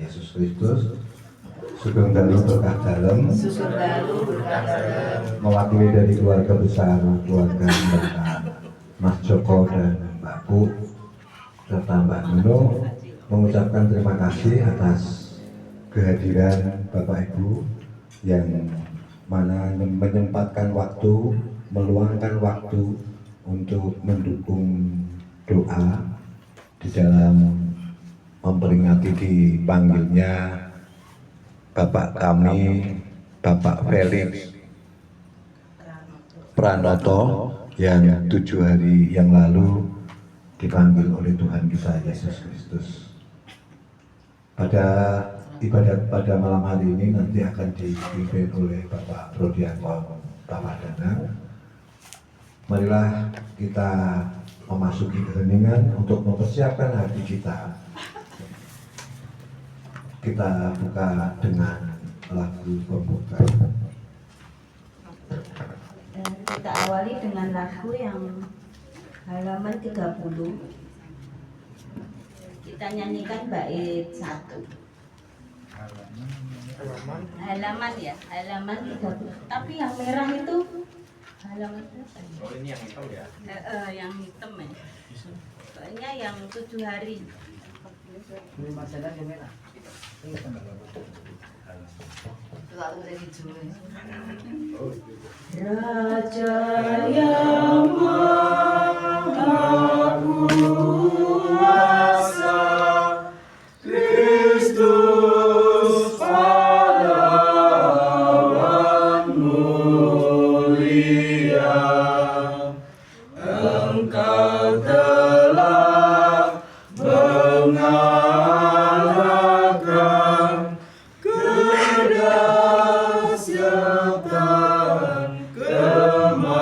Yesus Kristus. Sugeng dalu berkah dalem, mewakili dari keluarga besar keluarga Mbak Mas Joko dan Mbak Bu serta Mbak Nuno mengucapkan terima kasih atas kehadiran Bapak Ibu yang mana menyempatkan waktu, meluangkan waktu untuk mendukung doa di dalam memperingati dipanggilnya Bapak kami, Bapak Felix Pranoto yang 7 hari yang lalu dipanggil oleh Tuhan kita Yesus Kristus. Pada ibadat pada malam hari ini nanti akan dipimpin oleh Bapak Rodianto Tamadana. Marilah kita memasuki keheningan untuk mempersiapkan hati kita. Kita buka dengan lagu pembuka. Dan kita awali dengan lagu yang halaman 30. Kita nyanyikan bait 1. Halaman ya, halaman 30. Tapi yang merah itu halaman berapa? Oh, ini yang hitam ya? Yang hitam ya. Soalnya yang 7 hari. Ini masalah yang merah. Raja yang Maha Kuasa, Kristus pahlawan mulia, Engkau telah mengalahkan kedahsyatan kematian.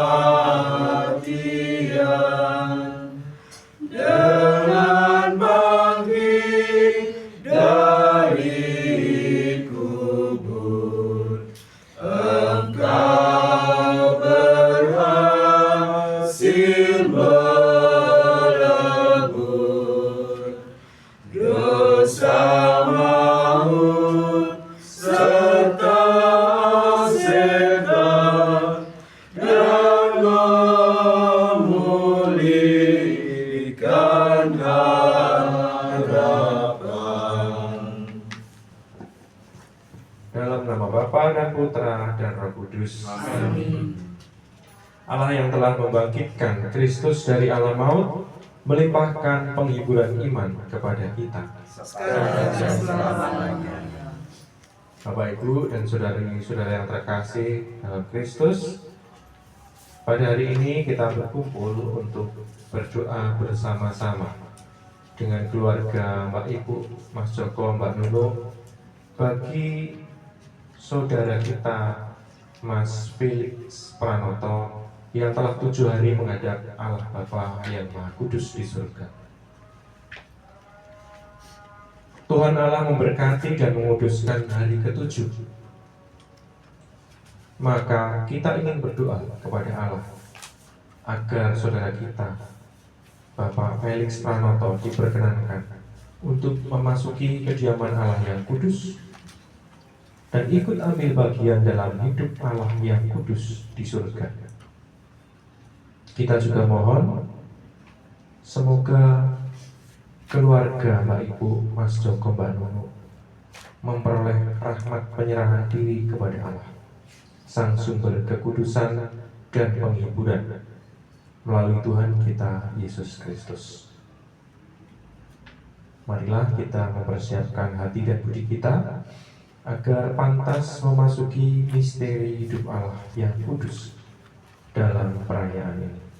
Dengan bangkit dari kubur, Engkau berhasil melebur dosa maut serta setan dan memulihkan harapan. Dalam nama Bapa dan Putra dan Roh Kudus. Amin. Allah yang telah membangkitkan Kristus dari alam maut, melimpahkan penghiburan iman kepada kita. Bapak Ibu dan saudari-saudara yang terkasih dalam Kristus, pada hari ini kita berkumpul untuk berdoa bersama-sama dengan keluarga Mbak Ibu, Mas Joko, Mbak Nuno, bagi saudara kita Mas Felix Pranoto yang telah 7 hari menghadap Allah Bapa yang Maha Kudus di surga. Tuhan Allah memberkati dan menguduskan hari ke-7. Maka kita ingin berdoa kepada Allah agar saudara kita Bapak Felix Pranoto diperkenankan untuk memasuki kediaman Allah yang kudus dan ikut ambil bagian dalam hidup Allah yang kudus di surga. Kita juga mohon semoga keluarga Mbak Ibu, Mas Joko, Mbak Nuno memperoleh rahmat penyerahan diri kepada Allah, Sang Sumber kekudusan dan penghiburan, melalui Tuhan kita Yesus Kristus. Marilah kita mempersiapkan hati dan budi kita agar pantas memasuki misteri hidup Allah yang kudus dalam perayaan ini.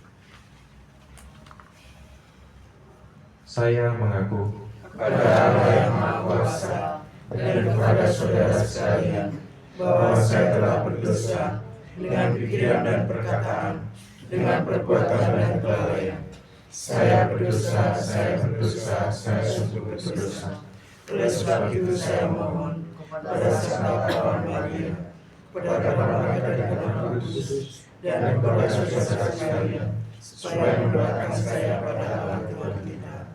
Saya mengaku kepada Allah yang Maha Kuasa dan kepada saudara sekalian bahwa saya telah berdosa dengan pikiran dan perkataan, dengan perbuatan dan kelalaian. Saya berdosa, saya sungguh berdosa. Oleh sebab itu saya mohon kepada Sang Kawan Maria, kepada para malaikat dan Roh Kudus, dan kepada saudara sekalian, supaya mendoakan saya pada Allah Tuhan kita.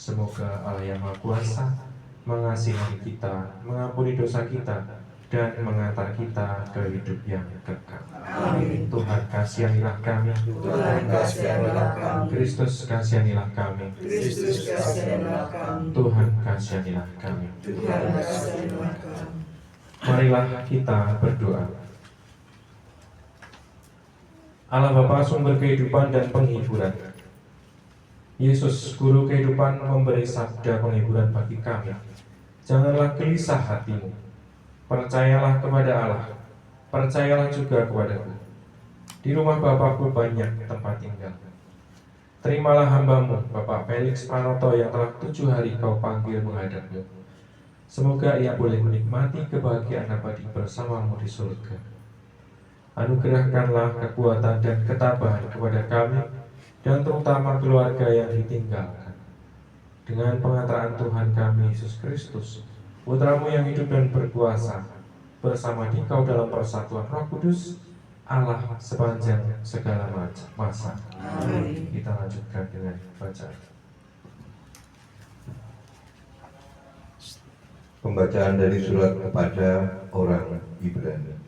semoga Allah yang Maha Kuasa mengasihi kita, mengampuni dosa kita, dan mengantar kita ke hidup yang kekal. Amin. Tuhan kasihanilah kami. Tuhan kasihanilah kami. Kristus kasihanilah kami. Kristus kasihanilah kami. Tuhan kasihanilah kami. Tuhan kasihanilah kami. Marilah kita berdoa. Allah Bapa sumber kehidupan dan penghiburan, Yesus Guru kehidupan memberi sabda penghiburan bagi kami. Janganlah gelisah hatimu, percayalah kepada Allah, percayalah juga kepadaku. Di rumah Bapakku banyak tempat tinggal. Terimalah hambamu, Bapak Felix Pranoto, yang telah 7 hari kau panggil menghadapmu. Semoga ia boleh menikmati kebahagiaan abadi bersamamu di surga. Anugerahkanlah kekuatan dan ketabahan kepada kami, dan terutama keluarga yang ditinggalkan. Dengan pengantaran Tuhan kami Yesus Kristus, Putramu yang hidup dan berkuasa, bersama Dikau dalam persatuan Roh Kudus, Allah sepanjang segala masa. Amin. Kita lanjutkan dengan bacaan. Pembacaan dari surat kepada orang Ibrani.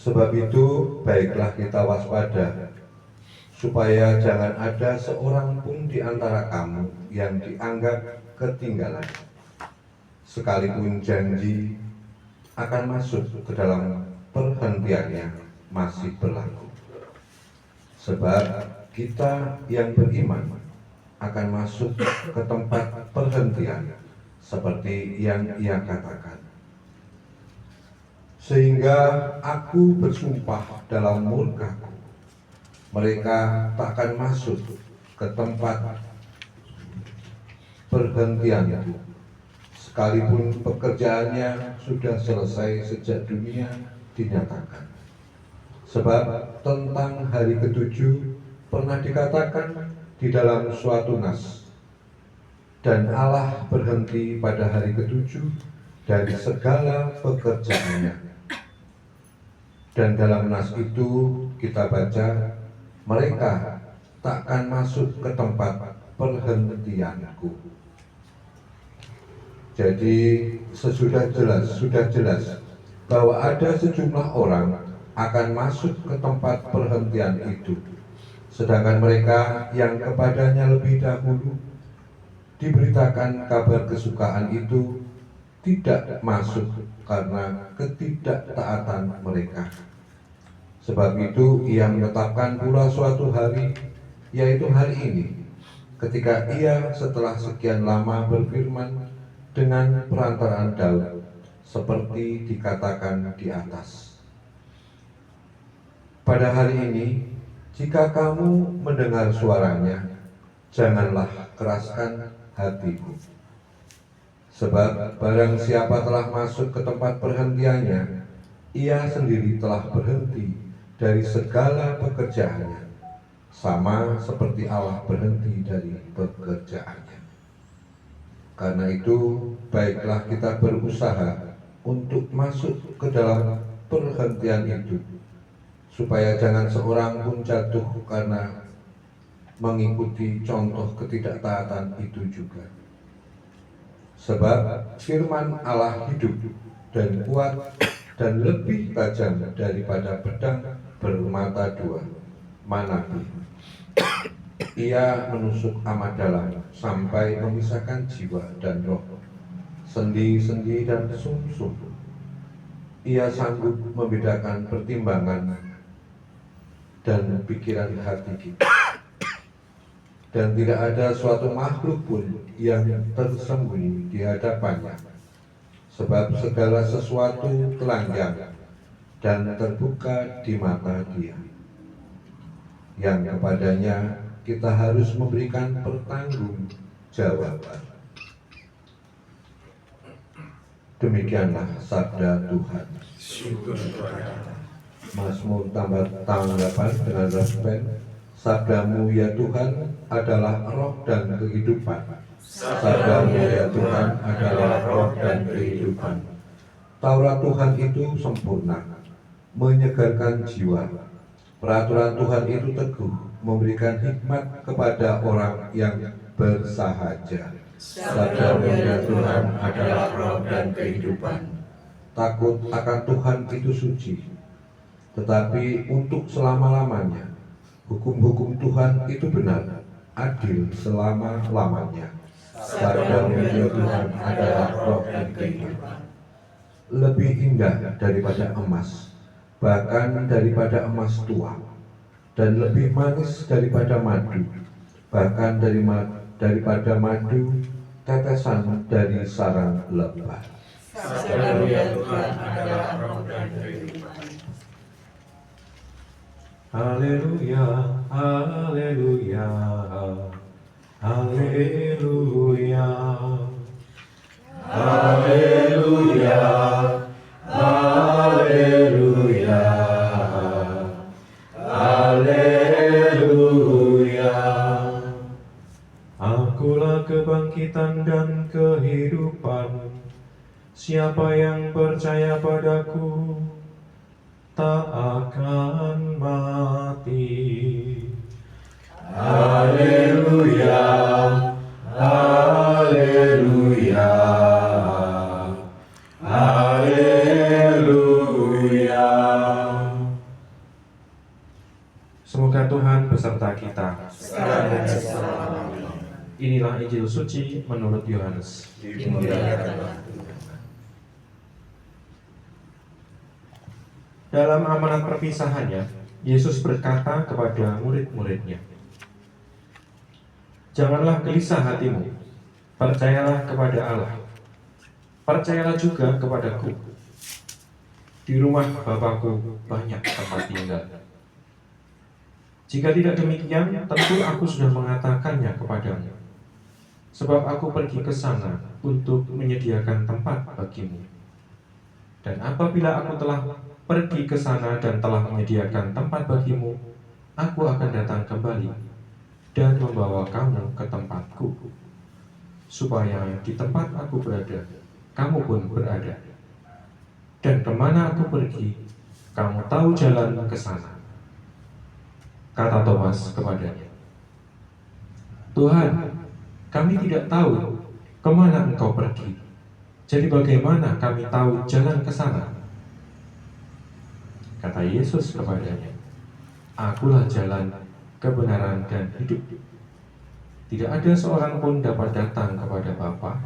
Sebab itu, baiklah kita waspada, supaya jangan ada seorang pun di antara kamu yang dianggap ketinggalan, sekalipun janji akan masuk ke dalam perhentiannya masih berlaku. Sebab kita yang beriman akan masuk ke tempat perhentian, seperti yang ia katakan. Sehingga aku bersumpah dalam murkaku, mereka takkan masuk ke tempat perhentian itu, sekalipun pekerjaannya sudah selesai sejak dunia dinyatakan. Sebab tentang hari ketujuh pernah dikatakan di dalam suatu nas, dan Allah berhenti pada hari ketujuh dari segala pekerjaannya. Dan dalam nas itu kita baca, mereka takkan masuk ke tempat perhentianku. Jadi sudah jelas bahwa ada sejumlah orang akan masuk ke tempat perhentian itu, sedangkan mereka yang kepadanya lebih dahulu diberitakan kabar kesukaan itu tidak masuk karena ketidaktaatan mereka. Sebab itu ia menetapkan pula suatu hari, yaitu hari ini, ketika ia setelah sekian lama berfirman dengan perantaraan Daud, seperti dikatakan di atas. Pada hari ini, jika kamu mendengar suaranya, janganlah keraskan hatimu. Sebab barang siapa telah masuk ke tempat perhentiannya, ia sendiri telah berhenti dari segala pekerjaannya, sama seperti Allah berhenti dari pekerjaannya. Karena itu, baiklah kita berusaha untuk masuk ke dalam perhentian itu, supaya jangan seorang pun jatuh karena mengikuti contoh ketidaktaatan itu juga. Sebab firman Allah hidup dan kuat dan lebih tajam daripada pedang bermata dua, manapun. Ia menusuk amat dalam sampai memisahkan jiwa dan roh, sendi-sendi dan sumsum. Ia sanggup membedakan pertimbangan dan pikiran hati kita. Dan tidak ada suatu makhluk pun yang tersembunyi di hadapannya, sebab segala sesuatu telanjang dan terbuka di mata Dia, yang kepadanya kita harus memberikan pertanggungjawaban. Demikianlah sabda Tuhan. Syukur kepada Allah. Mazmur tanggapan dengan respon. Sabdamu ya Tuhan adalah roh dan kehidupan. Sabdamu ya Tuhan adalah roh dan kehidupan. Taurat Tuhan itu sempurna, menyegarkan jiwa. Peraturan Tuhan itu teguh, memberikan hikmat kepada orang yang bersahaja. Sabdamu ya Tuhan adalah roh dan kehidupan. Takut akan Tuhan itu suci, tetapi untuk selama-lamanya. Hukum-hukum Tuhan itu benar, adil selama-lamanya. Sabdamu ya Tuhan adalah roh dan kehidupan. Lebih indah daripada emas, bahkan daripada emas tua, dan lebih manis daripada madu, bahkan daripada madu tetesan dari sarang lebah. Sabdamu ya Tuhan adalah roh dan kehidupan. Haleluya, haleluya, haleluya. Haleluya, haleluya, haleluya. Akulah kebangkitan dan kehidupan. Siapa yang percaya padaku tak akan mati. Haleluya, haleluya, haleluya. Semoga Tuhan beserta kita. Sekarang dan selama-lamanya. Inilah Injil suci menurut Yohanes. Dimuliakanlah Tuhan. Dalam amanat perpisahannya, Yesus berkata kepada murid-muridnya, "Janganlah gelisah hatimu, percayalah kepada Allah, percayalah juga kepadaku. Di rumah Bapa-Ku banyak tempat tinggal. Jika tidak demikian, tentu aku sudah mengatakannya kepadamu. Sebab aku pergi ke sana untuk menyediakan tempat bagimu. Dan apabila aku telah pergi ke sana dan telah menyediakan tempat bagimu, aku akan datang kembali dan membawa kamu ke tempatku, supaya di tempat aku berada, kamu pun berada. Dan kemana aku pergi, kamu tahu jalan ke sana." Kata Thomas kepadanya, "Tuhan, kami tidak tahu kemana Engkau pergi. Jadi bagaimana kami tahu jalan ke sana?" Kata Yesus kepadanya, "Akulah jalan, kebenaran, dan hidup. Tidak ada seorang pun dapat datang kepada Bapa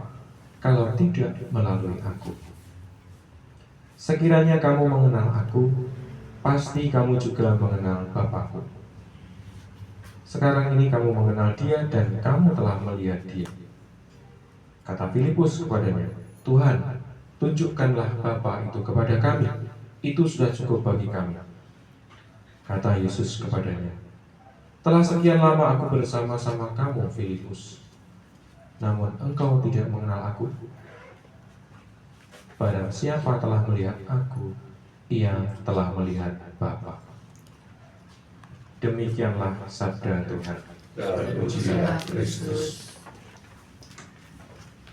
kalau tidak melalui aku. Sekiranya kamu mengenal aku, pasti kamu juga mengenal Bapa-Ku. Sekarang ini kamu mengenal Dia dan kamu telah melihat Dia." Kata Filipus kepadanya, "Tuhan, tunjukkanlah Bapa itu kepada kami. Itu sudah cukup bagi kami." Kata Yesus kepadanya, "Telah sekian lama aku bersama-sama kamu, Filipus, namun engkau tidak mengenal aku. Barang siapa telah melihat aku, ia telah melihat Bapa." Demikianlah sabda Tuhan. Terpujilah Kristus.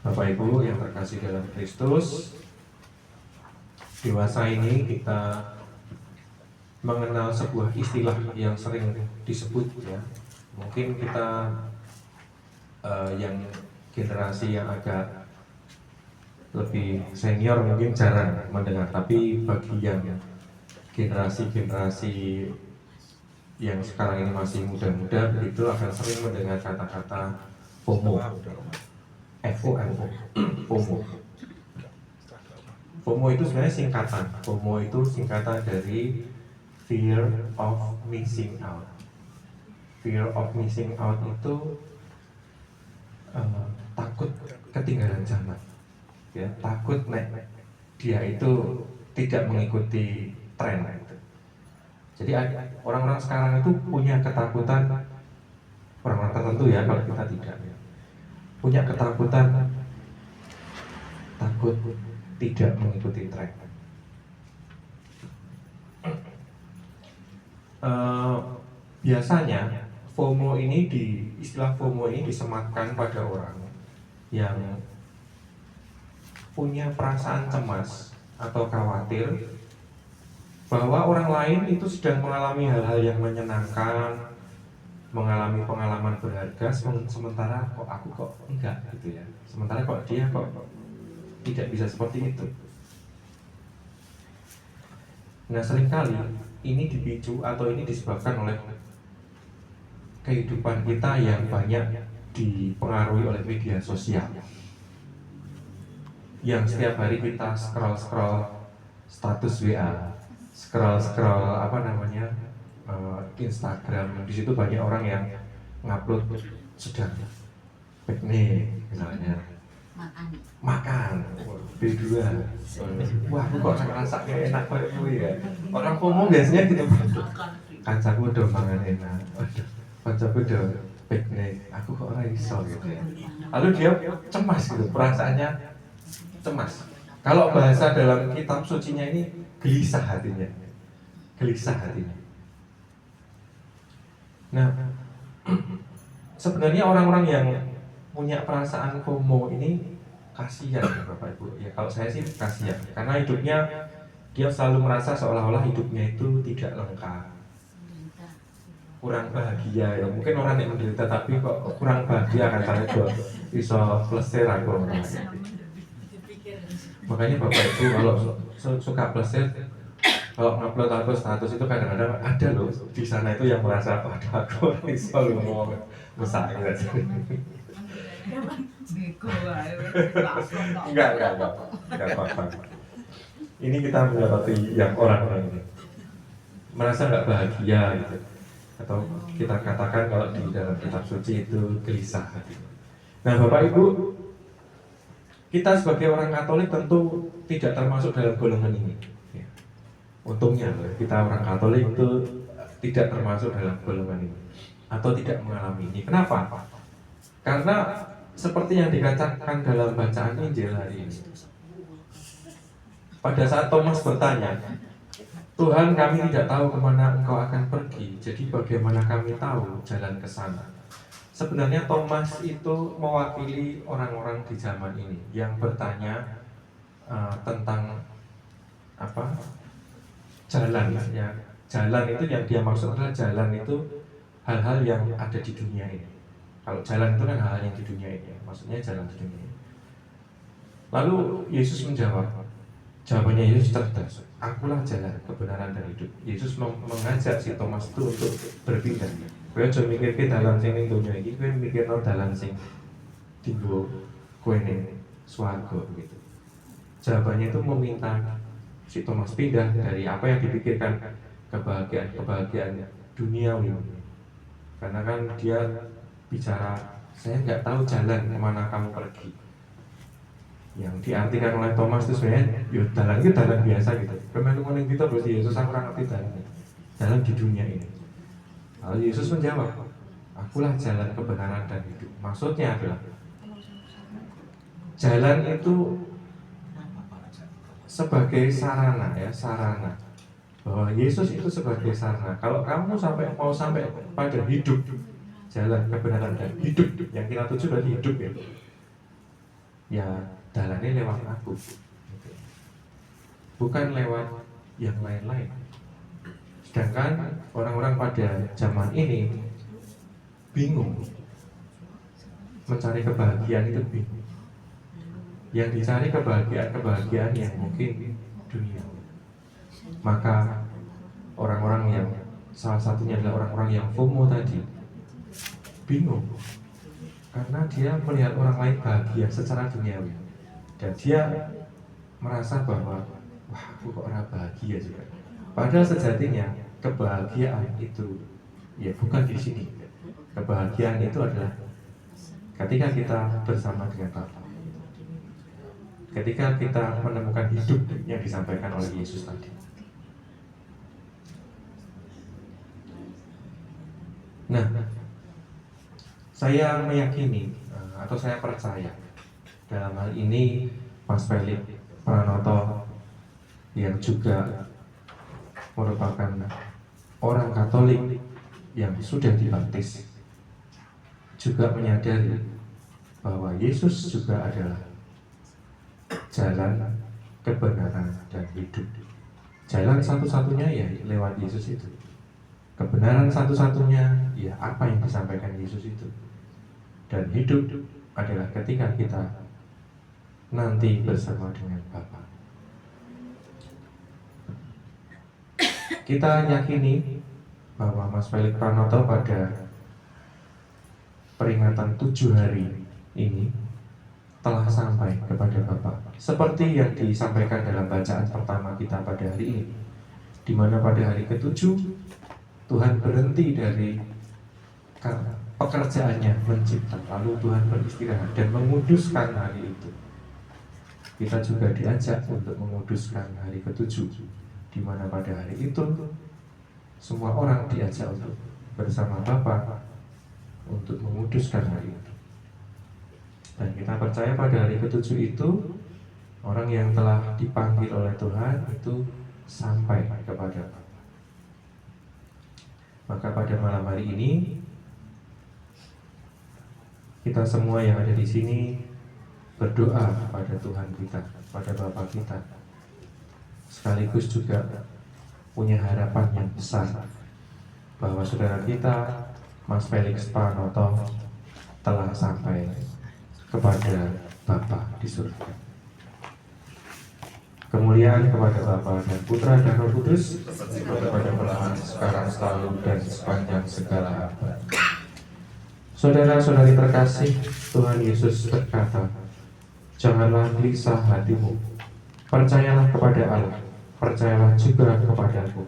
Bapak Ibu yang terkasih dalam Kristus, dewasa ini kita mengenal sebuah istilah yang sering disebut, ya. Mungkin kita yang generasi yang agak lebih senior mungkin jarang mendengar, tapi bagi yang generasi-generasi yang sekarang ini masih muda-muda itu akan sering mendengar kata-kata FOMO. FOMO. FOMO. FOMO itu sebenarnya singkatan. FOMO itu singkatan dari Fear of Missing Out. Fear of Missing Out itu takut ketinggalan zaman, ya, takut dia itu tidak mengikuti tren. Jadi orang-orang sekarang itu punya ketakutan, orang-orang tertentu ya, kalau kita tidak, ya, punya ketakutan, takut tidak mengikuti tren. Biasanya FOMO ini istilah FOMO ini disematkan pada orang yang punya perasaan cemas atau khawatir bahwa orang lain itu sedang mengalami hal-hal yang menyenangkan, mengalami pengalaman berharga, sementara kok aku kok enggak gitu ya. Sementara kok dia kok tidak bisa seperti itu. Nah, seringkali ini dipicu atau ini disebabkan oleh kehidupan kita yang banyak dipengaruhi oleh media sosial, yang setiap hari kita scroll status WA, scroll Instagram. Di situ banyak orang yang ngupload sedang piknik misalnya, makan B2, wah aku kok ngerasa kayak enak kayak gue ya. Orang FOMO biasanya gitu, kancaku udah mangan enak, waduh kancaku udah piknik, aku kok ora iso gitu ya. Lalu dia cemas gitu, perasaannya cemas. Kalau bahasa dalam kitab sucinya ini gelisah hatinya. Nah, sebenarnya orang-orang yang punya perasaan FOMO ini kasihan ya Bapak Ibu. Ya kalau saya sih kasihan, karena hidupnya dia selalu merasa seolah-olah hidupnya itu tidak lengkap, kurang bahagia ya. Mungkin orang yang menderita tapi kok kurang bahagia kan, saya juga bisa plesir aku. Makanya Bapak Ibu kalau suka plesir, kalau ngupload status itu kadang-kadang ada loh di sana itu yang merasa pada aku bisa lu mau besar gitu. Enggak apa-apa. Ini kita mendapati yang orang-orang ini merasa nggak bahagia gitu, atau kita katakan kalau di dalam kitab suci itu gelisah hati. Nah Bapak Ibu, kita sebagai orang Katolik tentu tidak termasuk dalam golongan ini. Ya. Untungnya kita orang Katolik itu tidak termasuk dalam golongan ini atau tidak mengalami ini. Kenapa? Karena seperti yang dikatakan dalam bacaan Injil hari ini. Pada saat Thomas bertanya, Tuhan, kami tidak tahu kemana Engkau akan pergi, jadi bagaimana kami tahu jalan ke sana? Sebenarnya Thomas itu mewakili orang-orang di zaman ini yang bertanya tentang apa? Jalan ya. Jalan itu yang dia maksud adalah jalan itu hal-hal yang ada di dunia ini. Kalau jalan itu kan hal yang di dunia ini, maksudnya jalan di dunia ini. Lalu Yesus menjawab, jawabannya Yesus cerdas, akulah jalan, kebenaran dan hidup. Yesus mengajak si Thomas itu untuk berpindah. Kowe aja mikir ke dalan sing ning donya iki, kowe mikirno dalan sing dienggo kowe ning swarga gitu. Jawabannya itu meminta si Thomas pindah dari apa yang dipikirkan kebahagiaan duniawi. Karena kan dia bicara, saya nggak tahu jalan kemana kamu pergi. Yang diartikan oleh Thomas itu sebenarnya, ya jalan itu jalan biasa gitu. Kemana ngomongin kita berarti Yesus aku kurang ngerti jalan di dunia ini. Lalu Yesus menjawab, akulah jalan kebenaran dan hidup. Maksudnya adalah jalan itu sebagai sarana ya, sarana. Bahwa Yesus itu sebagai sarana. Kalau kamu mau sampai pada hidup, jalan kebenaran dan hidup, yang kita tuju berarti hidup ya. Ya jalannya lewat aku, bukan lewat yang lain-lain. Sedangkan orang-orang pada zaman ini bingung, mencari kebahagiaan itu bingung. Yang dicari kebahagiaan yang mungkin dunia. Maka orang-orang yang salah satunya adalah orang-orang yang FOMO tadi bingung karena dia melihat orang lain bahagia secara duniawi dan dia merasa bahwa wah aku kok orang bahagia juga. Padahal sejatinya kebahagiaan itu ya bukan di sini. Kebahagiaan itu adalah ketika kita bersama dengan Bapa, ketika kita menemukan hidup yang disampaikan oleh Yesus tadi. Nah, saya meyakini atau saya percaya dalam hal ini Mas Felix Pranoto yang juga merupakan orang Katolik yang sudah dibaptis juga menyadari bahwa Yesus juga adalah jalan kebenaran dan hidup. Jalan satu-satunya ya lewat Yesus itu. Kebenaran satu-satunya ya apa yang disampaikan Yesus itu. Dan hidup adalah ketika kita nanti bersama dengan Bapa. Kita yakini bahwa Mas Felix Pranoto pada peringatan 7 hari ini telah sampai kepada Bapa. Seperti yang disampaikan dalam bacaan pertama kita pada hari ini, di mana pada hari ke-7 Tuhan berhenti dari pekerjaannya mencipta, lalu Tuhan beristirahat dan menguduskan hari itu. Kita juga diajak untuk menguduskan hari ke-7, di mana pada hari itu semua orang diajak untuk bersama Bapa untuk menguduskan hari itu. Dan kita percaya pada hari ke-7 itu orang yang telah dipanggil oleh Tuhan itu sampai kepada Bapa. Maka pada malam hari ini kita semua yang ada di sini berdoa pada Tuhan kita, pada Bapa kita. Sekaligus juga punya harapan yang besar bahwa saudara kita Mas Felix Pranoto telah sampai kepada Bapa di surga. Kemuliaan kepada Bapa dan Putra dan Roh Kudus, seperti pada permulaan, sekarang, selalu, dan sepanjang segala abad. Saudara-saudari terkasih, Tuhan Yesus berkata, janganlah gelisah hatimu, percayalah kepada Allah, percayalah juga kepadaku.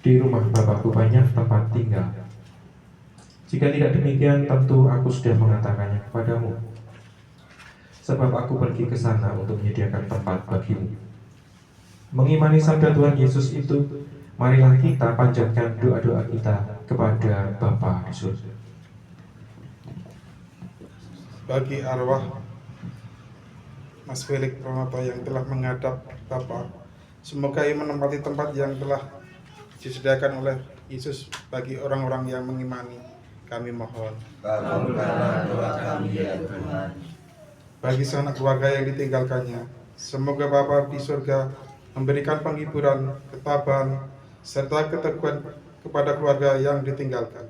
Di rumah Bapakku banyak tempat tinggal. Jika tidak demikian, tentu aku sudah mengatakannya kepadamu. Sebab aku pergi ke sana untuk menyediakan tempat bagimu. Mengimani sabda Tuhan Yesus itu, marilah kita panjatkan doa-doa kita kepada Bapa di surga. Bagi arwah Mas Felix Pranoto yang telah menghadap Bapa, semoga ia menempati tempat yang telah disediakan oleh Yesus bagi orang-orang yang mengimani. Kami mohon. Kabulkanlah doa kami ya Tuhan. Bagi sanak keluarga yang ditinggalkannya, semoga Bapa di surga memberikan penghiburan, ketabahan, serta keteguhan kepada keluarga yang ditinggalkan.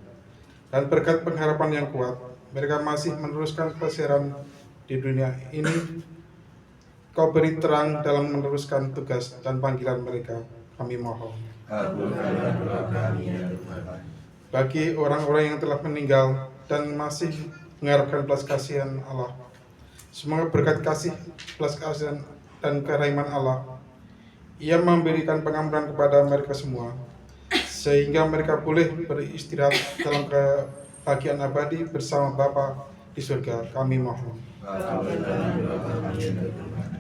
Dan berkat pengharapan yang kuat, mereka masih meneruskan pelesiran di dunia ini. Kau beri terang dalam meneruskan tugas dan panggilan mereka. Kami mohon. Kabulkanlah doa kami ya Tuhan. Bagi orang-orang yang telah meninggal dan masih mengharapkan belas kasihan Allah, semoga berkat kasih, belas kasihan, dan kerahiman Allah, Ia memberikan pengampunan kepada mereka semua, sehingga mereka boleh beristirahat dalam kebahagiaan abadi bersama Bapa di surga. Kami mohon. Kabulkanlah doa kami ya Tuhan.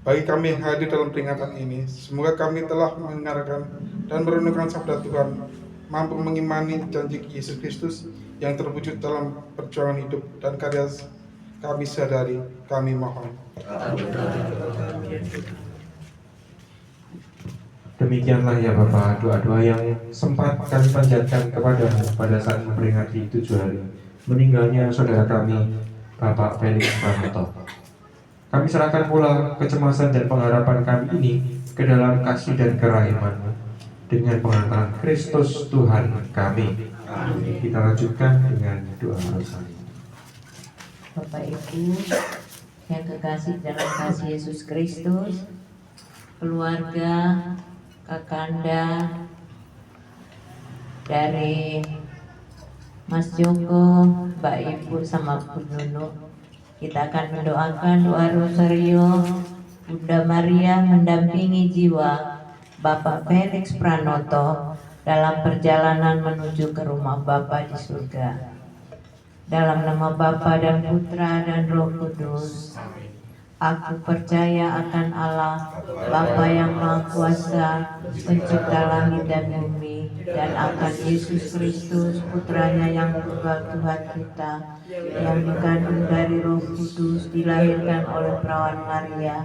Bagi kami hadir dalam peringatan ini, semoga kami telah mendengarkan dan merenungkan sabda Tuhan, mampu mengimani janji Yesus Kristus yang terwujud dalam perjuangan hidup dan karya kami sadari. Kami mohon. Demikianlah ya Bapa, doa-doa yang sempat kami panjatkan kepadamu pada saat memperingati 7 hari meninggalnya saudara kami, Bapak Felix Pranoto. Kami serahkan pula kecemasan dan pengharapan kami ini ke dalam kasih dan kerahiman-Mu dengan pengantaran Kristus Tuhan kami. Amin. Kita lanjutkan dengan doa rosari. Bapak Ibu yang kekasih dalam kasih Yesus Kristus, keluarga, kakanda dari Mas Joko, Mbak Ibu sama Bu Nunu, kita akan mendoakan doa rosario Bunda Maria mendampingi jiwa Bapak Felix Pranoto dalam perjalanan menuju ke rumah Bapa di surga. Dalam nama Bapa dan Putra dan Roh Kudus, aku percaya akan Allah, Bapa yang Maha Kuasa, pencipta langit dan bumi, dan akan Yesus Kristus, Putranya yang tunggal Tuhan kita, yang dikandung dari Roh Kudus, dilahirkan oleh perawan Maria,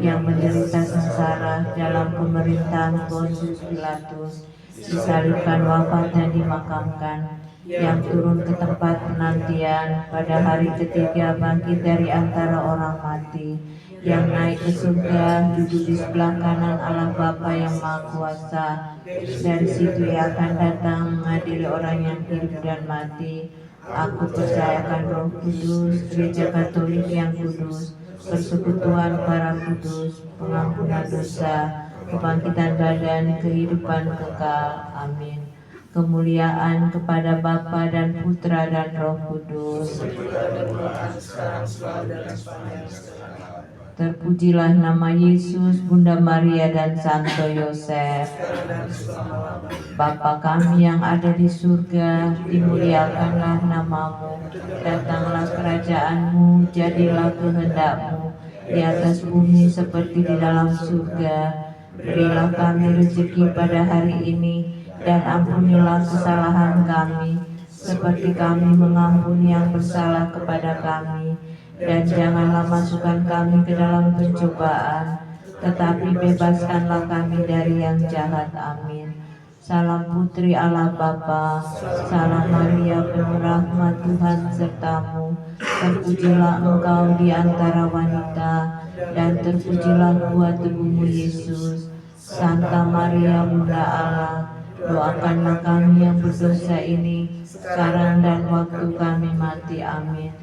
yang menderita sengsara dalam pemerintahan Pontius Pilatus, disalibkan, wafat dan dimakamkan, yang turun ke tempat penantian, pada hari ketiga bangkit dari antara orang mati, yang naik ke surga, duduk di sebelah kanan Allah Bapa yang Maha Kuasa. Dari situ Ia akan datang mengadili orang yang hidup dan mati. Aku percayakan Roh Kudus, Gereja Katolik yang kudus, persekutuan para kudus, pengampunan dosa, kebangkitan badan, kehidupan kekal. Amin. Kemuliaan kepada Bapa dan Putra dan Roh Kudus. sekarang selalu dan sepanjang segala abad. Terpujilah nama Yesus, Bunda Maria dan Santo Yosef. Bapa kami yang ada di surga, dimuliakanlah namamu. Datanglah kerajaanmu, jadilah kehendak-mu di atas bumi seperti di dalam surga. Berilah kami rezeki pada hari ini, dan ampunilah kesalahan kami, seperti kami mengampuni yang bersalah kepada kami. Dan janganlah masukkan kami ke dalam pencobaan, tetapi bebaskanlah kami dari yang jahat. Amin. Salam Putri Allah Bapa, salam Maria penuh rahmat Tuhan sertamu. Terpujilah engkau di antara wanita, dan terpujilah buah tubuhmu Yesus. Santa Maria Bunda Allah, doakanlah kami yang berdosa ini, sekarang dan waktu kami mati. Amin.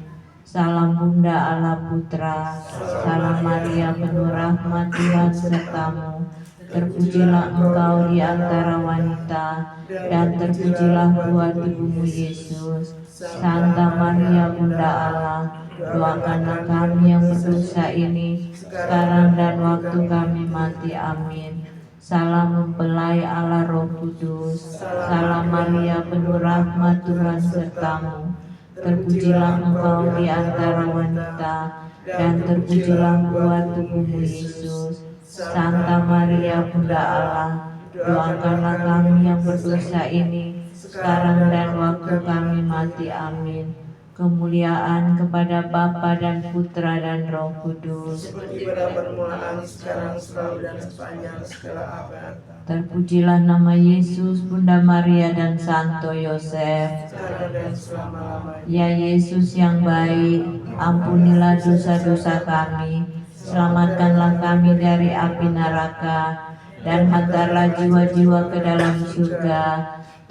Salam Bunda Allah Putra, salam Maria penuh rahmat Tuhan sertamu. Terpujilah engkau di antara wanita, dan terpujilah buah tubuhmu Yesus. Santa Maria Bunda Allah, doakanlah kami yang berdosa ini, sekarang dan waktu kami mati. Amin. Salam mempelai Allah Roh Kudus, salam Maria penuh rahmat Tuhan sertamu. Terpujilah engkau di antara wanita, dan terpujilah buah tubuhmu Yesus. Santa Maria Bunda Allah, doakanlah kami yang berdosa ini, sekarang dan waktu kami mati. Amin. Kemuliaan kepada Bapa dan Putra dan Roh Kudus. Seperti pada permulaan, sekarang selalu dan sepanjang segala abad. Terpujilah nama Yesus, Bunda Maria dan Santo Yosef. Sekarang dan selama-lamanya. Ya Yesus yang baik, ampunilah dosa-dosa kami, selamatkanlah kami dari api neraka, dan hantarlah jiwa-jiwa ke dalam surga,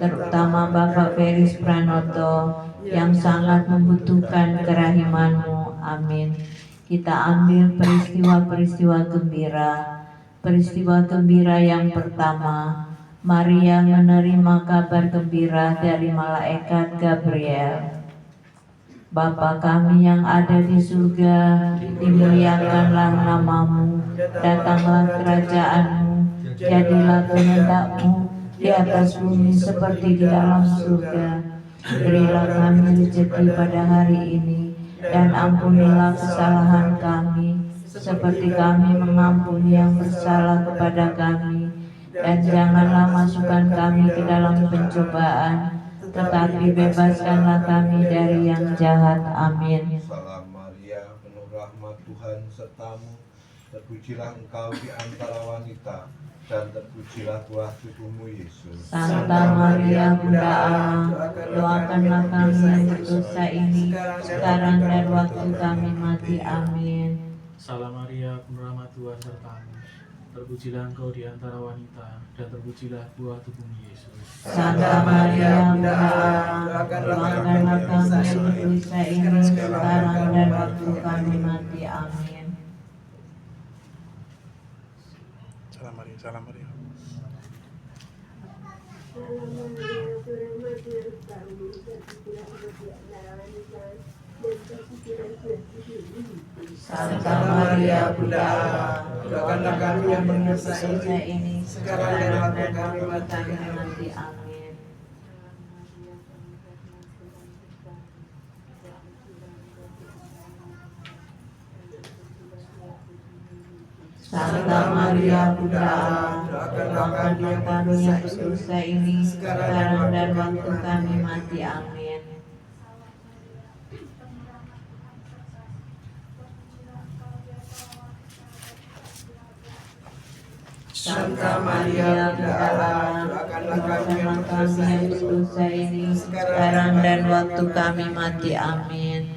terutama Bapak Felix Pranoto yang sangat membutuhkan kerahiman-Mu. Amin. Kita ambil peristiwa-peristiwa gembira. Peristiwa gembira yang pertama, Maria menerima kabar gembira dari malaikat Gabriel. Bapa kami yang ada di surga, dimuliakanlah namamu, datanglah kerajaan-Mu, jadilah kehendak-Mu di atas bumi seperti di dalam surga. Berilah kami rezeki pada hari ini, dan ampunilah kesalahan kami, seperti kami mengampuni yang bersalah kepada kami. Dan janganlah masukkan kami ke dalam pencobaan, tetapi bebaskanlah kami dari yang jahat. Amin. Salam Maria, penuh rahmat Tuhan sertamu. Terpujilah engkau di antara wanita, dan terpujilah buah tubuhmu Yesus. Santa Maria Bunda Allah, doakanlah kami yang berdosa ini, sekarang dan waktu kami mati. Amin. Salam Maria, penuh rahmat Tuhan sertamu. Terpujilah engkau di antara wanita, dan terpujilah buah tubuhmu Yesus. Santa Maria Bunda Allah, doakanlah kami yang berdosa ini, sekarang dan waktu kami mati. Amin. Salam Maria, salam Maria. Santa Maria Bunda Allah, doakanlah kami yang berdosa ini, sekarang dan waktu kami mati. Amin. Santa Maria Bunda Allah, doakanlah kami yang berdosa ini, sekarang dan waktu kami mati. Amin. Santa Maria, Bunda Allah, doakanlah kami yang berdosa ini, sekarang dan waktu kami mati. Amin.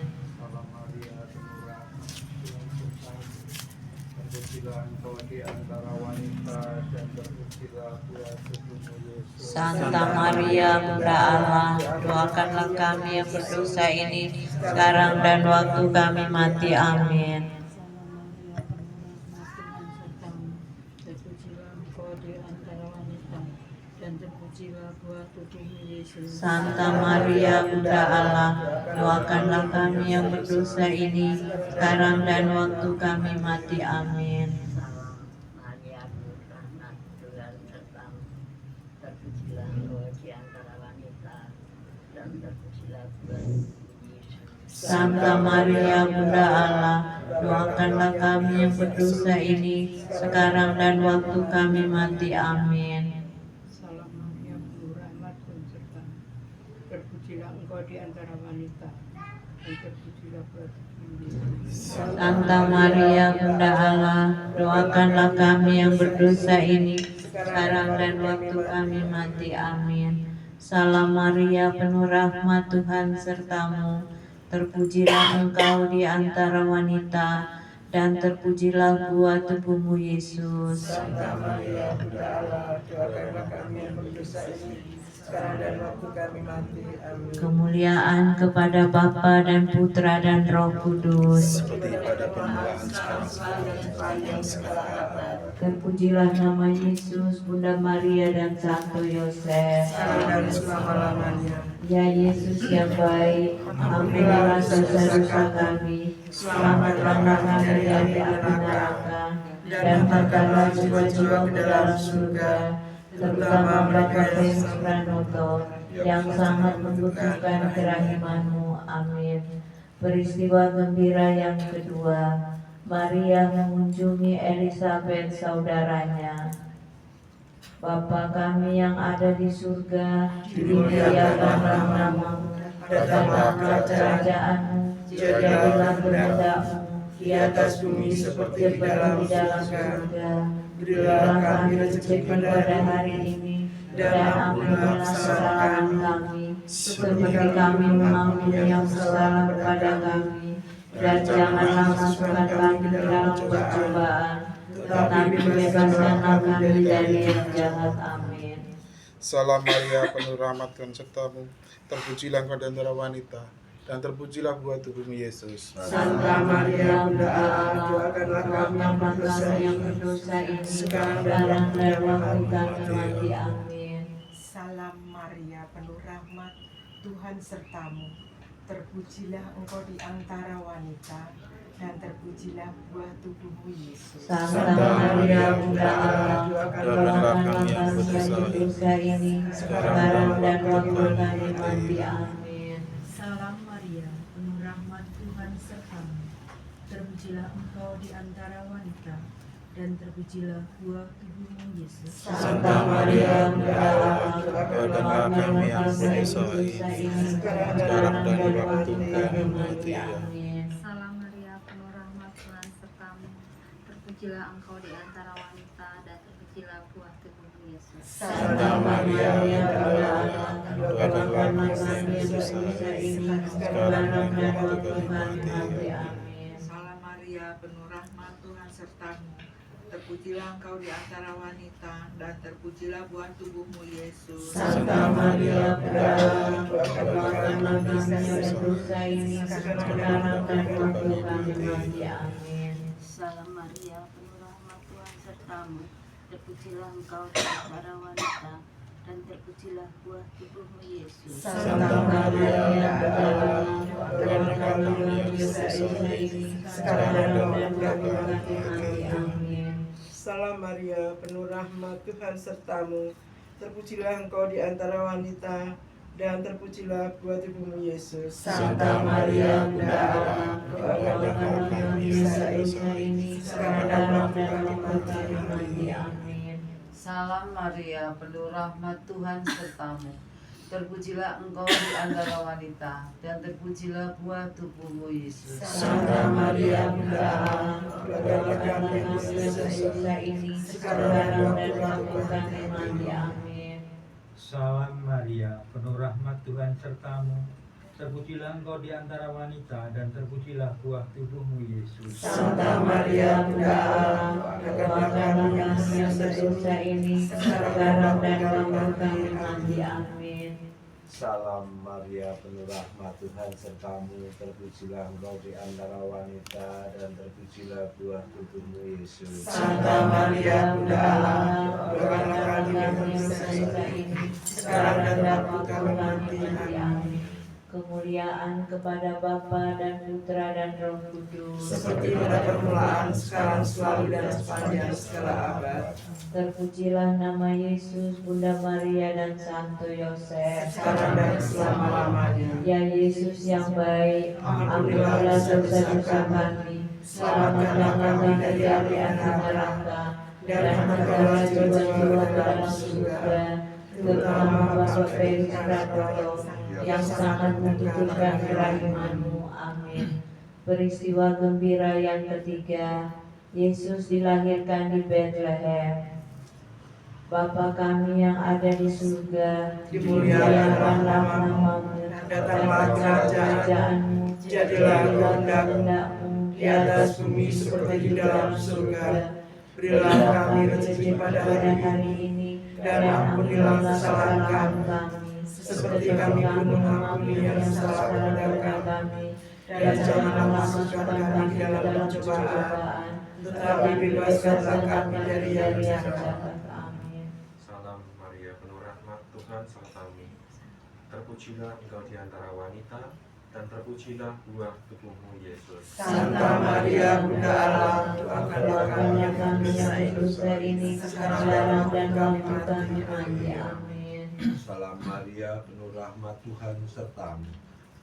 Terpujilah Engkau di antara wanita dan terpujilah buah tubuhmu Yesus. Santa Maria, Bunda Allah, doakanlah kami yang berdosa ini, sekarang dan waktu kami mati. Amin. Terpujilah Engkau di antara wanita dan terpujilah buah tubuhmu Yesus. Santa Maria, Bunda Allah, doakanlah kami yang berdosa ini, sekarang dan waktu kami mati. Amin. Maria berrahmat, Tuhan sertamu, terpujilah engkau di antara wanita dan terpujilah buah tubuhmu Yesus. Santa Maria, Bunda Allah, doakanlah kami yang berdosa ini, sekarang dan waktu kami mati. Amin. Salam Maria, penuh rahmat Tuhan sertamu, terpujilah engkau di antara wanita dan terpujilah buah tubuhmu Yesus. Santa Maria, Bunda Allah, doakanlah kami yang berdosa ini, sekarang dan waktu kami mati. Amin. Salam Maria, penuh rahmat Tuhan sertamu, terpujilah engkau di antara wanita, dan terpujilah buah tubuhmu Yesus. Santa Maria, Bunda Allah, doakanlah kami yang berdosa ini, sekarang dan waktu kami mati. Amin. Kemuliaan kepada Bapa dan Putra dan Roh Kudus. seperti pada permulaan, sekarang, dan sepanjang segala abad. Terpujilah nama Yesus, Bunda Maria dan Santo Yosef. Sekarang dan selama-lamanya. Ya Yesus yang baik, ampunilah dosa-dosa kami, selamatkanlah kami dari api neraka, dan hantarlah jiwa-jiwa ke dalam surga, terutama mereka yang Pranoto, yang sangat membutuhkan kerahiman-Mu. Amin. Peristiwa gembira yang kedua, Maria mengunjungi Elisabet saudaranya. Bapa kami yang ada di surga, dimuliakanlah namamu, datanglah kerajaan-Mu, jadilah kehendak-Mu di atas bumi seperti di dalam surga. Berilah kami rezeki pada hari ini, dan ampunilah kesalahan kami, seperti kami mengampuni yang bersalah kepada kami, dan janganlah masukkan kami ke dalam pencobaan, tetapi bebaskanlah kami dari yang jahat. Amin. Salam Maria, penuh rahmat Tuhan sertamu, terpujilah engkau di antara wanita, dan terpujilah buah tubuhmu Yesus. Santa Maria, Bunda Allah, doakanlah kami yang berdosa ini, sekarang dan waktu kami mati. Amin. Salam Maria, penuh rahmat, Tuhan sertamu, terpujilah engkau di antara wanita, dan terpujilah buah tubuhmu Yesus. Santa Maria, Bunda Allah, doakanlah kami yang berdosa ini, sekarang dan waktu kami mati. Amin. Salam Maria, penuh rahmat Tuhan sertamu, terpujilah engkau di antara wanita, dan terpujilah buah tubuhmu Yesus. Santa Maria, Bunda Allah, doakanlah kami yang berdosa ini, sekarang dan waktu kami mati. Amin. Salam Maria, penuh rahmat Tuhan sertamu, terpujilah engkau di antara wanita, dan terpujilah buah tubuhmu Yesus. Santa Maria, Bunda Allah, doakanlah kami yang berdosa ini, sekarang dan waktu kami mati. Amin. Salam Maria, penuh rahmat Tuhan sertamu, terpujilah engkau di antara wanita, dan terpujilah buah tubuhmu Yesus. Santa Maria, Bunda Allah, doakanlah kami yang berdosa ini, sekarang dan waktu kami mati. Amin. Salam Maria, penuh rahmat Tuhan sertamu, terpujilah engkau di antara wanita, dan terpujilah buah tubuhmu Yesus. Santa Maria, Bunda Allah, doakanlah kami yang berdosa ini, sekarang dan waktu kami mati. Amin. Salam Maria, penuh rahmat Tuhan sertamu, terpujilah engkau di antara wanita, dan terpujilah buah tubuhmu Yesus. Santa Maria, Bunda Allah, doakanlah kami yang berdosa ini, sekarang dan waktu kami mati. Amin. Salam Maria, penuh rahmat Tuhan sertamu, terpujilah engkau di antara wanita, dan terpujilah buah tubuhmu Yesus. Santa Maria, Bunda Allah, doakanlah kami yang berdosa ini, sekarang dan waktu kami mati. Amin. Salam Maria, penuh rahmat Tuhan sertamu. Terpujilah engkau di antara wanita, dan terpujilah buah tubuhmu, Yesus. Santa Maria, Bunda Allah, doakanlah kami yang berdosa ini, sekarang dan waktu kami mati. Amin. Salam Maria, penuh rahmat Tuhan sertamu, terpujilah engkau di antara wanita, dan terpujilah buah tubuhmu, Yesus. Santa Maria, Bunda Allah, doakanlah kami yang berdosa ini, sekarang dan waktu kami mati. Amin. Kemuliaan kepada Bapa dan Putra dan Roh Kudus, seperti pada permulaan, sekarang, selalu, dan sepanjang segala abad. Terpujilah nama Yesus, Bunda Maria dan Santo Yosef, sekarang dan selama-lamanya. Ya Yesus yang baik, ampunilah dosa-dosa kami, selamatkanlah kami dari api neraka, dan hantarlah jiwa-jiwa ke dalam surga, terutama Bapak Felix Pranoto yang sangat membutuhkan kerahiman-Mu. Amin. Peristiwa gembira yang ketiga, Yesus dilahirkan di Bethlehem. Bapa kami yang ada di surga, dimuliakanlah nama-Mu, datanglah kerajaan-Mu, jadilah kehendak-Mu di atas bumi seperti di dalam surga. Berilah kami rezeki pada hari ini, dan ampunilah kesalahan kami, seperti kami pun mengampuni yang salah kepada kami, dan janganlah masukkan kami ke dalam pencobaan, tetapi bebaskanlah kami dari yang jahat. Amin. Salam Maria, penuh rahmat Tuhan sertamu. Terpujilah engkau di antara wanita, dan terpujilah buah tubuhmu, Yesus. Santa Maria, Bunda Allah, doakanlah kami yang berdosa ini, sekarang dan waktu kami mati. Amin. Salam Maria, penuh rahmat Tuhan sertamu.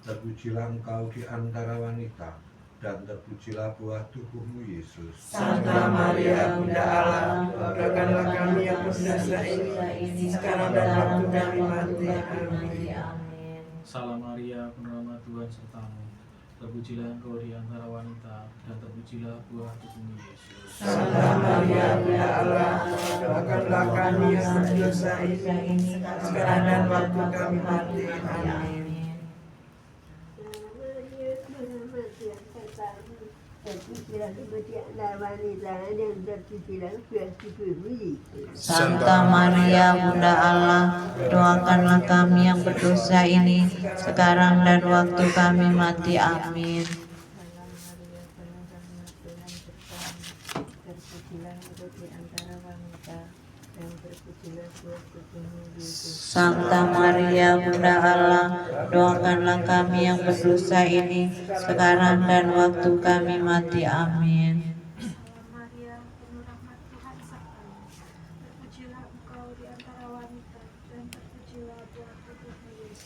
Terpujilah engkau di antara wanita, dan terpujilah buah tubuhmu, Yesus. Santa Maria, Bunda Allah, doakanlah kami yang berdosa ini, sekarang dan waktu kami mati. Amin. Salam Maria, penuh rahmat Tuhan sertamu. Terpujilah engkau di antara wanita, dan terpujilah buah tubuhmu, Yesus. Santa Maria, Bunda Allah, doakanlah kami yang berdosa ini, sekarang dan waktu kami mati. Amin. Santa Maria, Bunda Allah, doakanlah kami yang berdosa ini, sekarang dan waktu kami mati. Amin. Santa Maria, Bunda Allah, doakanlah kami yang berdosa ini, sekarang dan waktu kami mati. Amin.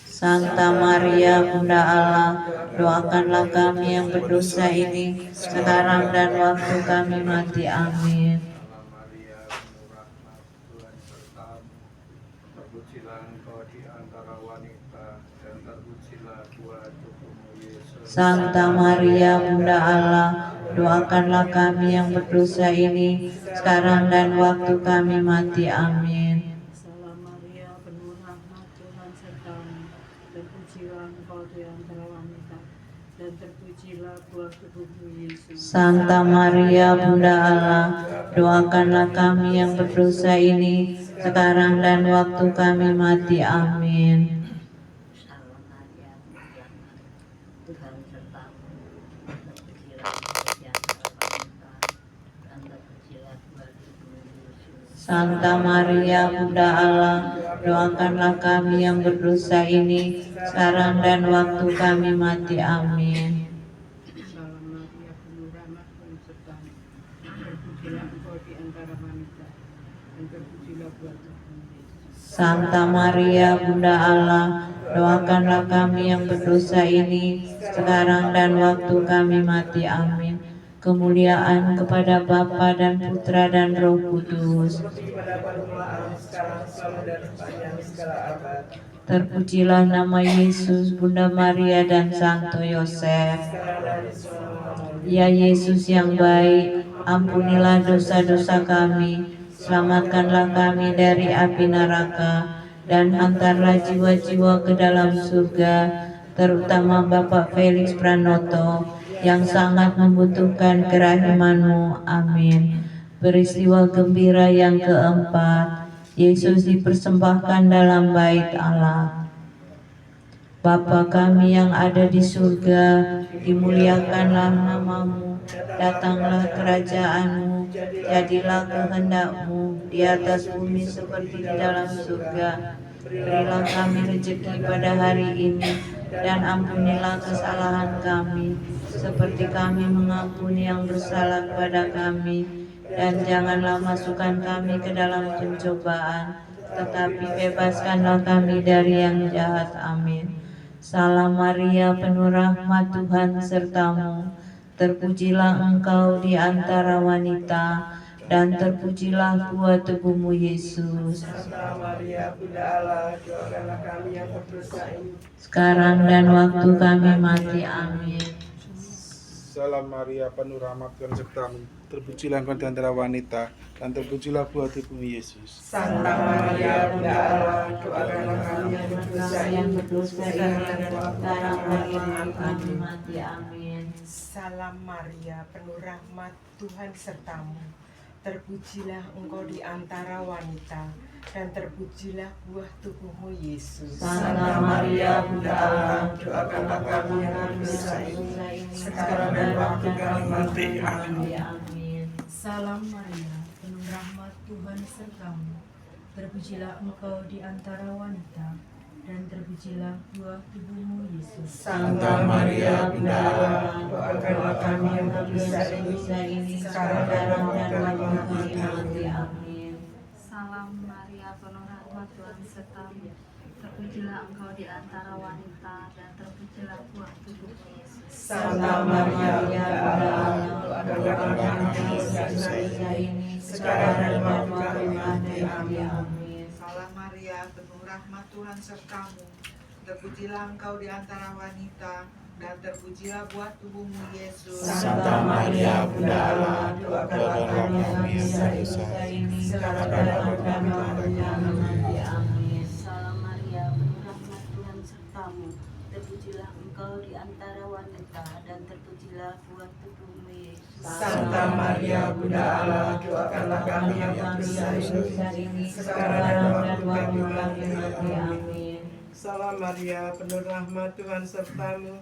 Santa Maria, Bunda Allah, doakanlah kami yang berdosa ini, sekarang dan waktu kami mati. Amin. Santa Maria, Bunda Allah, doakanlah kami yang berdosa ini, sekarang dan waktu kami mati. Amin. Salam Maria, penuh rahmat Tuhan sertamu. Terpujilah engkau di antara wanita, dan terpujilah buah tubuhmu, Yesus. Santa Maria, Bunda Allah, doakanlah kami yang berdosa ini, sekarang dan waktu kami mati. Amin. Santa Maria, Bunda Allah, doakanlah kami yang berdosa ini, sekarang dan waktu kami mati. Amin. Salam Maria, penuh rahmat Tuhan sertamu. Terpujilah engkau di antara wanita, dan terpujilah buah tubuhmu, Yesus. Santa Maria, Bunda Allah, doakanlah kami yang berdosa ini, sekarang dan waktu kami mati. Amin. Kemuliaan kepada Bapa dan Putra dan Roh Kudus. Terpujilah nama Yesus, Bunda Maria dan Santo Yosef. Ya Yesus yang baik, Ampunilah dosa-dosa kami, selamatkanlah kami dari api neraka, dan hantarlah jiwa-jiwa ke dalam surga, terutama Bapak Felix Pranoto yang sangat membutuhkan kerahiman-Mu. Amin. Peristiwa gembira yang keempat, Yesus dipersembahkan dalam bait Allah. Bapa kami yang ada di surga, dimuliakanlah nama-Mu, datanglah kerajaan-Mu, jadilah kehendak-Mu di atas bumi seperti di dalam surga. Berilah kami rezeki pada hari ini, dan ampunilah kesalahan kami, seperti kami mengampuni yang bersalah kepada kami. Dan janganlah masukkan kami ke dalam pencobaan, tetapi bebaskanlah kami dari yang jahat. Amin. Salam Maria, penuh rahmat, Tuhan sertamu. Terpujilah engkau di antara wanita, dan terpujilah buah tubuhmu Yesus. Santa Maria, Bunda Allah, doakanlah kami yang berdosa ini, sekarang dan waktu kami mati. Amin. Salam Maria, penuh rahmat, Tuhan sertamu. Terpujilah engkau di antara wanita, dan terpujilah buah tubuhmu Yesus. Santa Maria, Bunda Allah, doakanlah kami yang berdosa ini, sekarang dan kami mati. Amin. Salam Maria, penuh rahmat, Tuhan sertamu. Terpujilah engkau di antara wanita, dan terpujilah buah tubuhmu Yesus. Santa Maria, Bunda Allah, doakanlah kami yang berdosa ini, sekarang dan waktu kami mati. Amin. Salam Maria, penuh rahmat, Tuhan sertamu. Terpujilah engkau di antara wanita, dan terpujilah buah tubuhmu Yesus. Santa Maria, Bunda Allah, doakanlah kami yang berdosa ini, sekarang dan waktu kami mati. Amin. Salam Maria, penuh rahmat, Tuhan sertamu. Terpujilah engkau di antara wanita, dan terpujilah buah tubuhmu Yesus. Santa Maria, Bunda Allah, doakanlah kami yang berdosa ini, sekarang dan waktu kami mati. Amin. Salam Maria, penuh rahmat, Tuhan sertamu. Terpujilah engkau di antara wanita, dan terpujilah buah tubuhmu Yesus. Santa Maria, Bunda Allah, doakanlah kami yang berdosa ini, sekarang dan waktu kami mati. Amin. Salam Maria, penuh rahmat, Tuhan sertamu. Terpujilah engkau di antara wanita, dan terpujilah buah tubuhmu Yesus. Santa Maria, Bunda Allah, doakanlah kami yang berdosa ini, sekarang dan waktu kami mati. Amin. Salam Maria, penuh rahmat, Tuhan sertamu.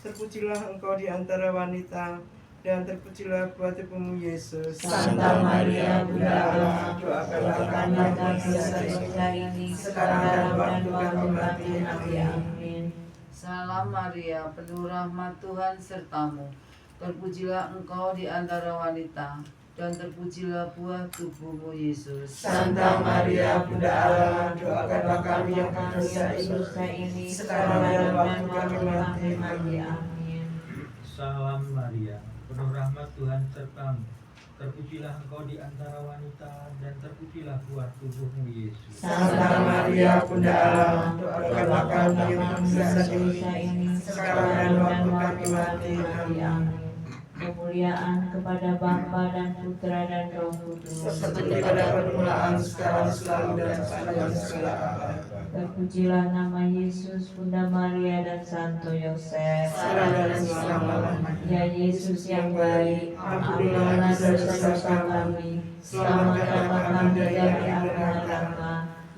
Terpujilah engkau di antara wanita, dan terpujilah buah tubuhmu Yesus. Santa Maria, Bunda Allah, doakanlah kami yang berdosa ini, sekarang dan waktu kami mati. Amin. Salam Maria, penuh rahmat, Tuhan sertamu. Terpujilah engkau di antara wanita, dan terpujilah buah tubuhmu Yesus. Santa Maria, Bunda Allah, doakanlah kami yang berdosa ini, sekarang dan waktu kami mati. Amin. Salam Maria, penuh rahmat, Tuhan sertamu. Terpujilah engkau di antara wanita, dan terpujilah buah tubuhmu Yesus. Santa Maria, Bunda Allah, doakanlah kami yang berdosa ini, sekarang dan waktu kami mati. Amin. Kemuliaan kepada Bapa dan Putra dan Roh Kudus, seperti pada permulaan, sekarang, selalu, dan sepanjang segala abad. Terpujilah nama Yesus, Bunda Maria dan Santo Yosef. Sekarang dan selama-lamanya. Ya Yesus yang baik, ampunilah dosa-dosa kami, selamatkanlah kami dari api neraka,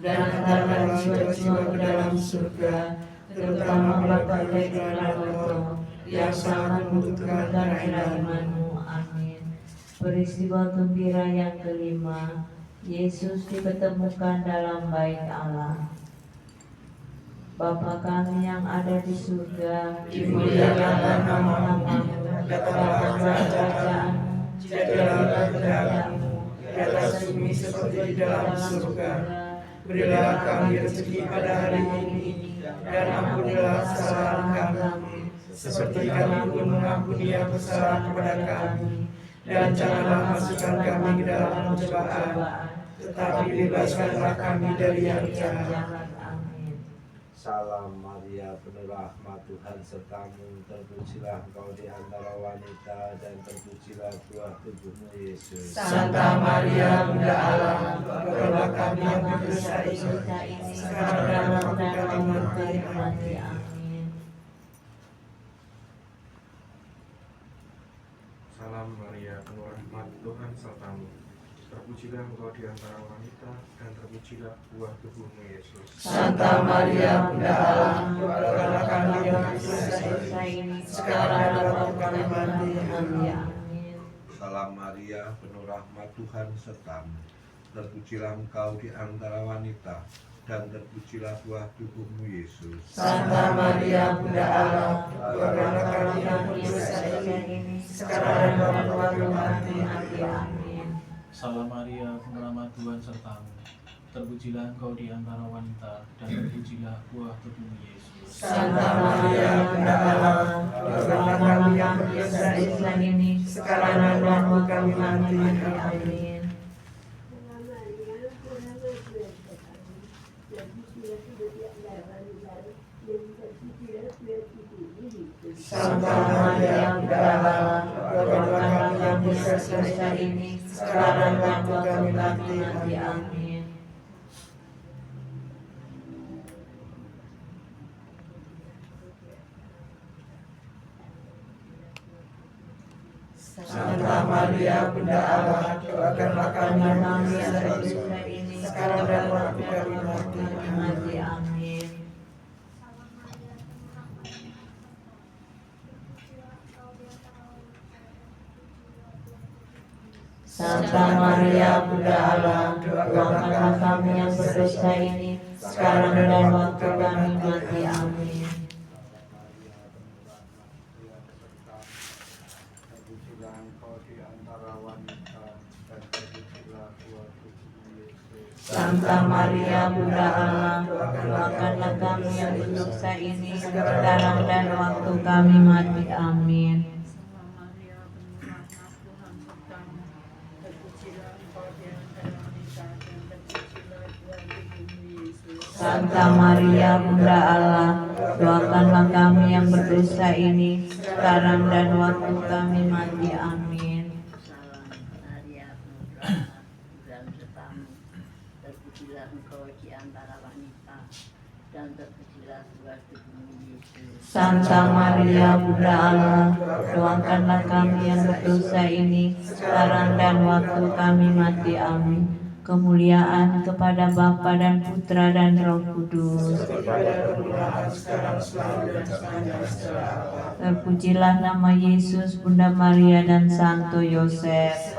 dan hantarlah jiwa-jiwa ke dalam surga, terutama Bapak Felix Pranoto yang sangat membutuhkan kerahiman-Mu. Amin. Peristiwa gembira yang kelima, Yesus dipertemukan dalam bait Allah. Bapa kami yang ada di surga, dimuliakanlah nama-Mu, datanglah kerajaan-Mu, jadilah kehendak-Mu di atas bumi seperti di dalam surga. Berilah kami rezeki pada hari ini, dan ampunilah kesalahan kami, seperti kami pun mengampuni yang bersalah kepada kami. Dan janganlah masukkan kami ke dalam pencobaan, tetapi bebaskanlah kami dari yang jahat. Salam Maria, penuh rahmat Tuhan sertamu, terpujilah engkau di antara wanita dan terpujilah buah tubuhmu Yesus. Santa Maria, Bunda Allah, doakanlah kami yang berdosa ini, sekarang dan waktu kami mati. Amin. Salam Maria, penuh rahmat Tuhan sertamu. Terpujilah engkau di antara wanita dan terpujilah buah tubuhmu Yesus. Santa Maria, Bunda Allah, doakanlah kami yang berdosa ini, sekarang dan waktu kami mati. Amin. Salam Maria, penuh rahmat Tuhan sertamu. Terpujilah engkau di antara wanita dan terpujilah buah tubuhmu Yesus. Santa Maria, Bunda Allah, doakanlah kami yang berdosa ini, sekarang dan waktu kami mati. Amin. Salam Maria, penuh rahmat Tuhan sertamu. Terpujilah engkau di antara wanita dan terpujilah buah tubuhmu Yesus. Santa Maria, Bunda Allah, doakanlah kami yang berdosa ini, sekarang dan waktu kami mati. Amin. Santa Maria, Bunda Allah, doakanlah kami yang berdosa ini, sekarang dan waktu kami mati. Amin. Santa Maria, Bunda Allah, doakanlah kami yang berdosa ini, sekarang dan waktu kami mati. Amin. Santa Maria, Bunda Allah, doakanlah kami yang berdosa ini, sekarang dan waktu kami mati. Amin. Terpujilah engkau di antara wanita dan terpujilah buah tubuhmu Yesus. Santa Maria, Bunda Allah, doakanlah kami yang berdosa ini, sekarang dan waktu kami mati. Amin. Santa Maria, Bunda Allah, doakanlah kami yang berdosa ini, sekarang dan waktu kami mati. Amin. Salam Maria, penuh rahmat Tuhan sertamu. Terpujilah engkau di antara wanita dan terpujilah buah tubuhmu Yesus. Santa Maria, Bunda Allah, doakanlah kami yang berdosa ini, sekarang dan waktu kami mati. Amin. Kemuliaan kepada Bapa dan Putra dan Roh Kudus. Terpujilah nama Yesus, Bunda Maria dan Santo Yosef.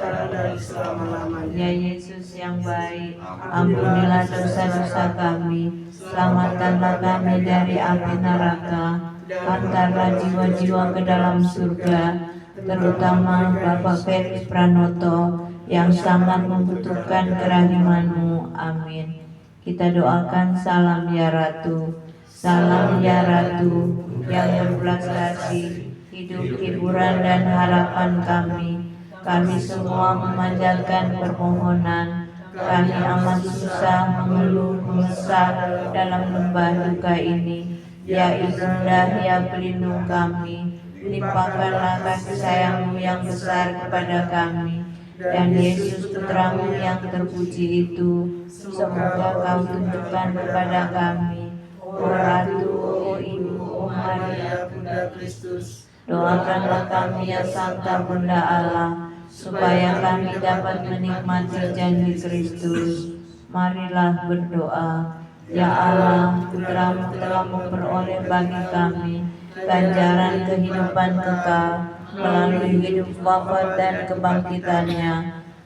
Ya Yesus yang baik, ampunilah dosa-dosa kami, selamatkanlah kami dari api neraka, hantarlah jiwa-jiwa ke dalam surga, terutama Bapak Felix Pranoto yang sangat membutuhkan kerahiman-Mu. Amin. Kita doakan salam ya Ratu, salam ya Ratu yang berbelas kasih, hidup, hiburan dan harapan kami. Kami semua memanjatkan permohonan. Kami amat susah, mengeluh, mengesah dalam lembah duka ini. Ya Ibunda, ya pelindung kami, limpahkanlah kasih sayang-Mu yang besar kepada kami. Dan Yesus Putramu yang terpuji itu, semoga Kau tunjukkan kepada kami. O Ratu, O Ibu, O Maria, Bunda Kristus, doakanlah kami ya Santa Bunda Allah, supaya kami dapat menikmati janji Kristus. Marilah berdoa. Ya Allah, Putramu telah memperoleh bagi kami ganjaran kehidupan kekal melalui hidup, wafat dan kebangkitannya.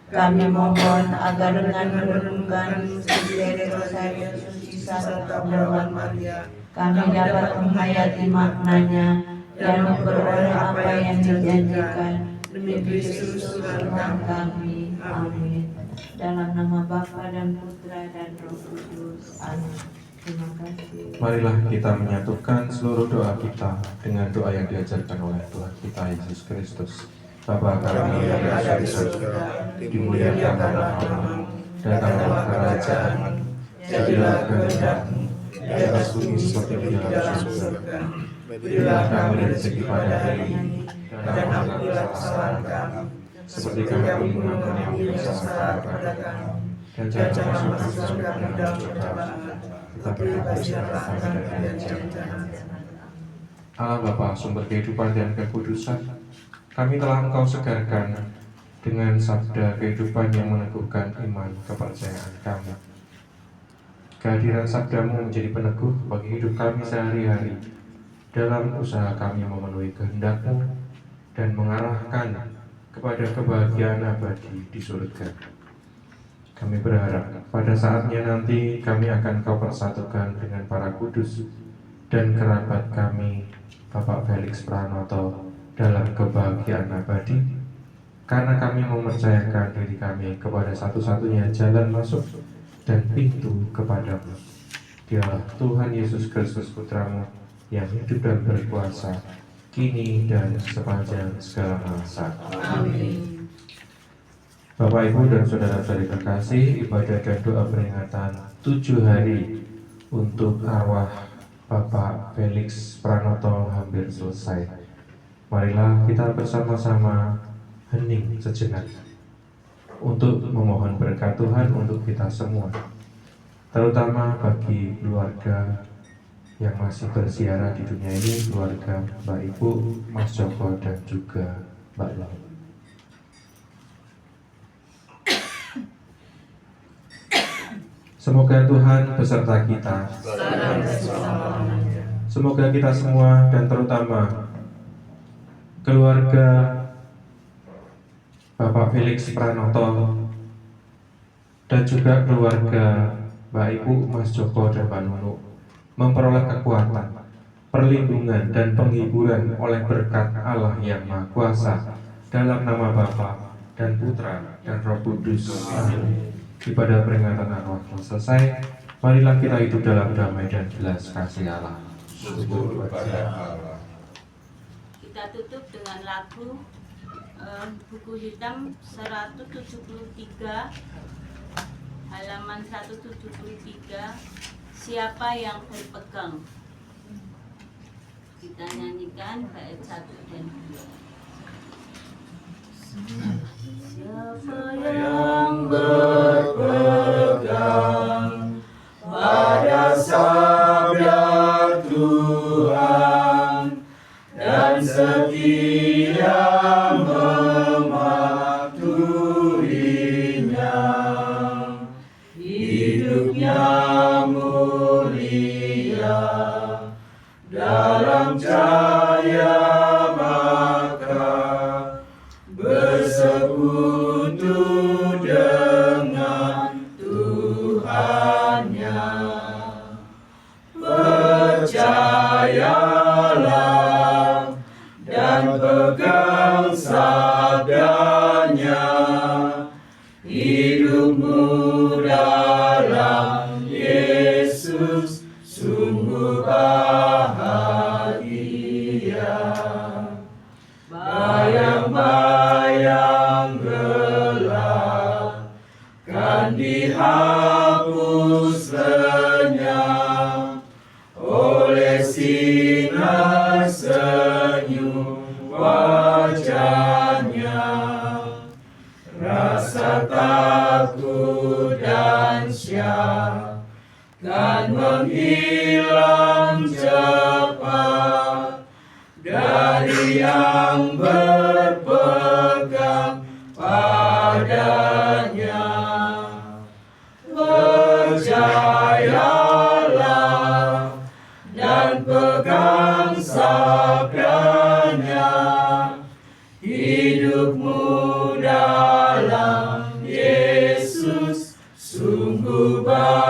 Kami mohon agar dengan merenungkan misteri Rosario Suci Santa Bunda Maria, kami dapat menghayati maknanya dan memperoleh apa yang dijanjikan demi Kristus Tuhan kami. Amin. Dalam nama Bapa dan Putra dan Roh Kudus. Amin. Terima kasih. Marilah kita menyatukan seluruh doa kita dengan doa yang diajarkan oleh Tuhan kita Yesus Kristus. Bapa kami yang ada di surga, dimuliakan namamu, datanglah kerajaan-Mu, jadilah kehendak-Mu di atas bumi seperti di dalam surga. Berilah kami rezeki pada hari ini, dan ampunilah kesalahan kami, seperti kami mengampuni yang bersalah kepada kami. Dan jangan masuk kami dalam pencobaan, tetapi bebaskanlah kami dari jahat. Allah Bapa, sumber kehidupan dan kekudusan, kami telah Engkau segarkan dengan sabda kehidupan yang meneguhkan iman kepercayaan kami. Kehadiran sabdamu menjadi peneguh bagi hidup kami sehari-hari dalam usaha kami memenuhi kehendak-Mu dan mengarahkan kepada kebahagiaan abadi di surga. Kami berharap pada saatnya nanti kami akan Kau persatukan dengan para kudus dan kerabat kami, Bapak Felix Pranoto, dalam kebahagiaan abadi, karena kami mempercayakan diri kami kepada satu-satunya jalan masuk dan pintu kepadamu. Dialah Tuhan Yesus Kristus Putra-Mu yang hidup dan berkuasa kini dan sepanjang segala masa. Amin. Bapak, Ibu, dan saudara-saudari terkasih, ibadah dan doa peringatan 7 hari untuk arwah Bapak Felix Pranoto hampir selesai. Marilah kita bersama-sama hening sejenak untuk memohon berkat Tuhan untuk kita semua, terutama bagi keluarga yang masih berziarah di dunia ini, keluarga Mbak Ibu, Mas Joko, dan juga Mbak Lau. Semoga Tuhan beserta kita. Semoga kita semua dan terutama keluarga Bapak Felix Pranoto dan juga keluarga Mbak Ibu, Mas Joko, dan Mbak Nunu memperoleh kekuatan, perlindungan, dan penghiburan oleh berkat Allah yang Maha Kuasa dalam nama Bapa dan Putra dan Roh Kudus. Amin. Ibadah peringatan arwah telah selesai. Marilah kita hidup dalam damai dan belas kasih Allah. Syukur kepada Allah. Kita tutup dengan lagu buku hitam 173 halaman 173, siapa yang berpegang. Kita nyanyikan bait 1 dan 2. Siapa yang berpegang pada sabda Tuhan dan setia mematuhinya, hidupnya mulia dalam cahaya, maka bersekutu dengan Tuhannya. Percayalah dan pegang sabdanya, hidupmu dalam Yesus sungguh bahagia. Bayang-bayang gelap kan dihapus lenyap oleh sinar senyum wajahnya. Rasa takut dan syak kan menghilang cepat dari yang berpegang padanya. Percayalah dan pegang sabdanya, hidupmu dalam Yesus sungguh bahagia.